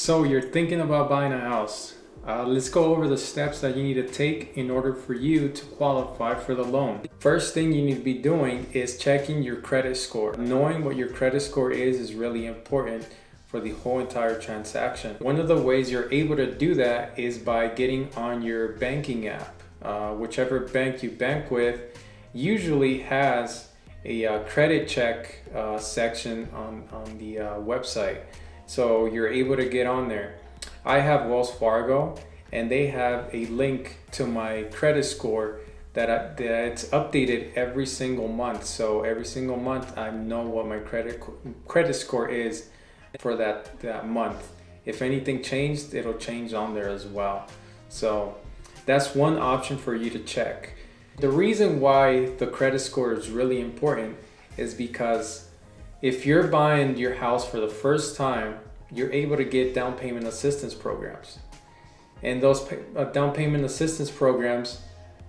So you're thinking about buying a house. Let's go over the steps that you need to take in order for you to qualify for the loan. First thing you need to be doing is checking your credit score. Knowing what your credit score is really important for the whole entire transaction. One of the ways you're able to do that is by getting on your banking app. Whichever bank you bank with usually has a credit check section on the website. So you're able to get on there. I have Wells Fargo and they have a link to my credit score that it's updated every single month. So every single month I know what my credit score is for that month. If anything changed, it'll change on there as well. So that's one option for you to check. The reason why the credit score is really important is because if you're buying your house for the first time, you're able to get down payment assistance programs. And those down payment assistance programs,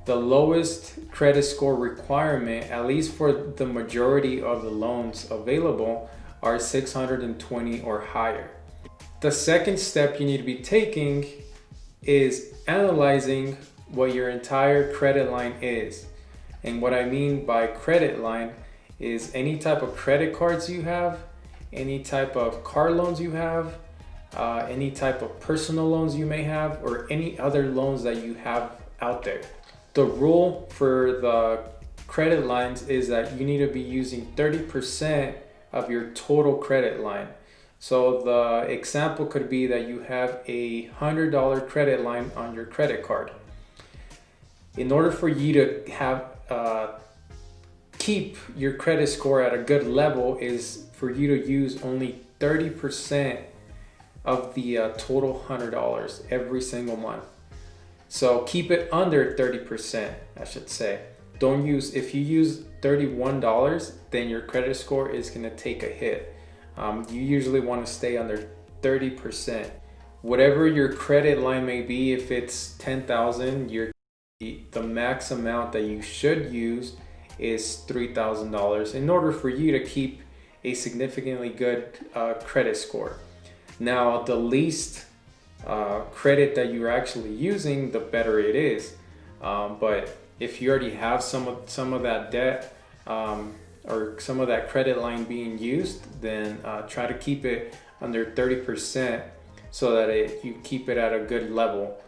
the lowest credit score requirement, at least for the majority of the loans available, are 620 or higher. The second step you need to be taking is analyzing what your entire credit line is. And what I mean by credit line is any type of credit cards you have, any type of car loans you have, any type of personal loans you may have, or any other loans that you have out there. The rule for the credit lines is that you need to be using 30% of your total credit line. So the example could be that you have a $100 credit line on your credit card. In order for you to have keep your credit score at a good level is for you to use only 30% of the total $100 every single month. So keep it under 30%, I should say. If you use $31, then your credit score is going to take a hit. You usually want to stay under 30%. Whatever your credit line may be, if it's $10,000, the max amount that you should use is $3,000 in order for you to keep a significantly good credit score. Now, the least credit that you're actually using, the better it is. But if you already have some of that debt or some of that credit line being used, then try to keep it under 30% so that you keep it at a good level.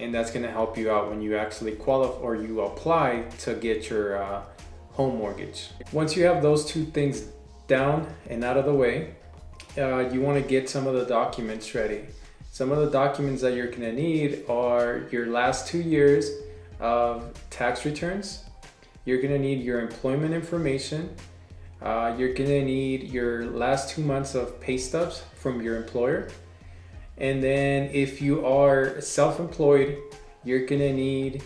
And that's going to help you out when you actually qualify or you apply to get your home mortgage. Once you have those two things down and out of the way, you want to get some of the documents ready. Some of the documents that you're going to need are your last 2 years of tax returns. You're going to need your employment information. You're going to need your last 2 months of pay stubs from your employer. And then if you are self-employed, you're gonna need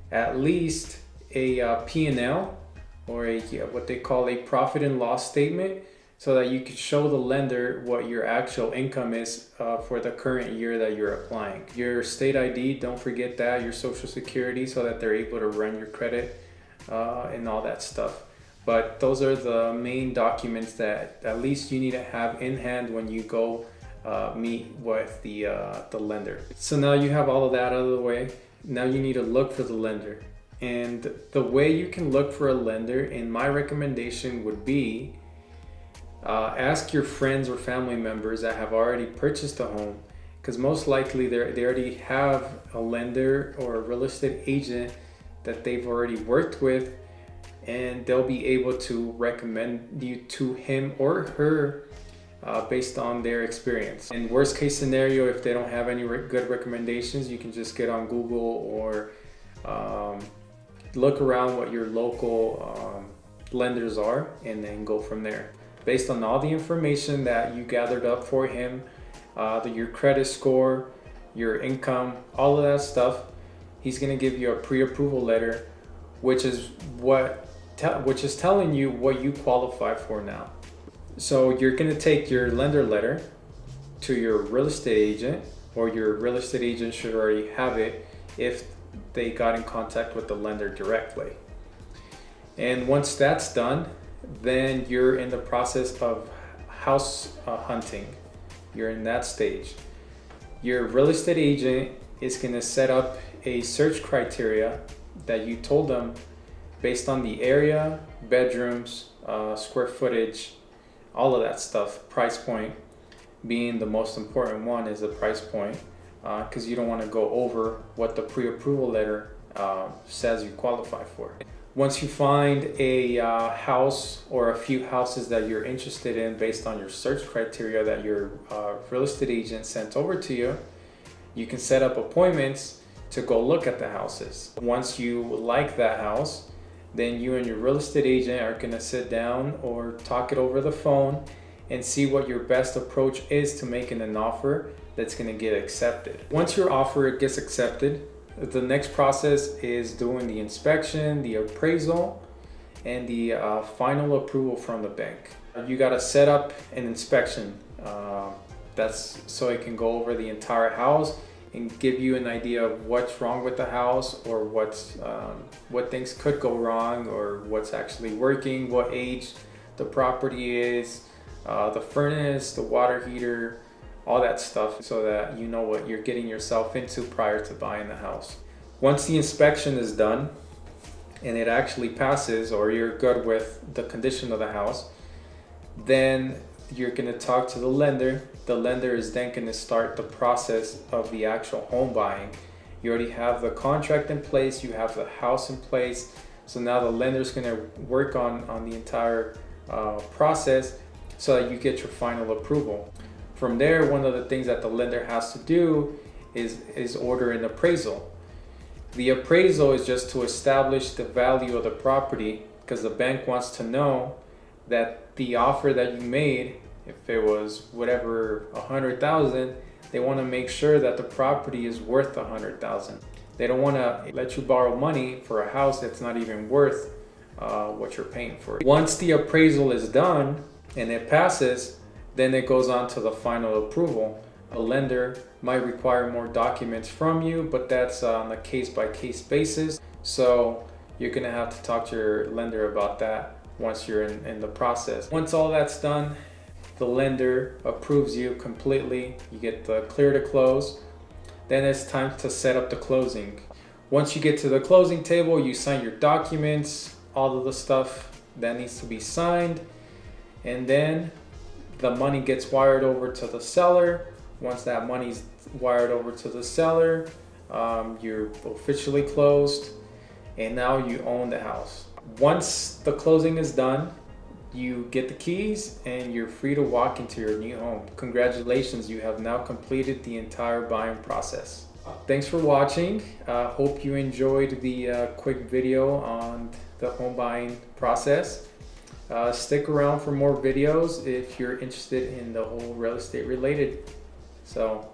at least a P&L or what they call a profit and loss statement so that you can show the lender what your actual income is for the current year that you're applying. Your state ID, don't forget that, your social security, so that they're able to run your credit and all that stuff. But those are the main documents that at least you need to have in hand when you go meet with the lender. So now you have all of that out of the way. Now you need to look for the lender. And the way you can look for a lender, in my recommendation would be ask your friends or family members that have already purchased a home, because most likely they already have a lender or a real estate agent that they've already worked with, and they'll be able to recommend you to him or her based on their experience. In worst case scenario, if they don't have any good recommendations, you can just get on Google or look around what your local lenders are and then go from there. Based on all the information that you gathered up for him, your credit score, your income, all of that stuff, he's gonna give you a pre-approval letter, which is telling you what you qualify for now. So you're going to take your lender letter to your real estate agent, or your real estate agent should already have it if they got in contact with the lender directly. And once that's done, then you're in the process of house hunting. you're in that stage. Your real estate agent is going to set up a search criteria that you told them based on the area, bedrooms, square footage, all of that stuff. Price point being the most important one is the price point, because you don't want to go over what the pre-approval letter says you qualify for. Once you find a house or a few houses that you're interested in based on your search criteria that your real estate agent sent over to you, you can set up appointments to go look at the houses. Once you like that house, then you and your real estate agent are going to sit down or talk it over the phone and see what your best approach is to making an offer that's going to get accepted. Once your offer gets accepted, the next process is doing the inspection, the appraisal, and the final approval from the bank. You got to set up an inspection. That's so it can go over the entire house and give you an idea of what's wrong with the house, or what things could go wrong, or what's actually working, what age the property is, the furnace, the water heater, all that stuff, so that you know what you're getting yourself into prior to buying the house. Once the inspection is done and it actually passes, or you're good with the condition of the house, then you're going to talk to the lender. The lender is then going to start the process of the actual home buying. You already have the contract in place, you have the house in place, so now the lender is going to work on the entire process so that you get your final approval. From there, one of the things that the lender has to do is order an appraisal. The appraisal is just to establish the value of the property, because the bank wants to know that the offer that you made, if it was whatever, 100,000, they want to make sure that the property is worth 100,000. They don't want to let you borrow money for a house that's not even worth what you're paying for. Once the appraisal is done and it passes, then it goes on to the final approval. A lender might require more documents from you, but that's on a case-by-case basis. So you're gonna have to talk to your lender about that once you're in the process. Once all that's done, the lender approves you completely. You get the clear to close. Then it's time to set up the closing. Once you get to the closing table, you sign your documents, all of the stuff that needs to be signed, and then the money gets wired over to the seller. Once that money's wired over to the seller, you're officially closed, and now you own the house. Once the closing is done, you get the keys and you're free to walk into your new home. Congratulations, you have now completed the entire buying process. Thanks for watching. Hope you enjoyed the quick video on the home buying process. Stick around for more videos if you're interested in the whole real estate related. So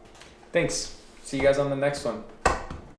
thanks. See you guys on the next one.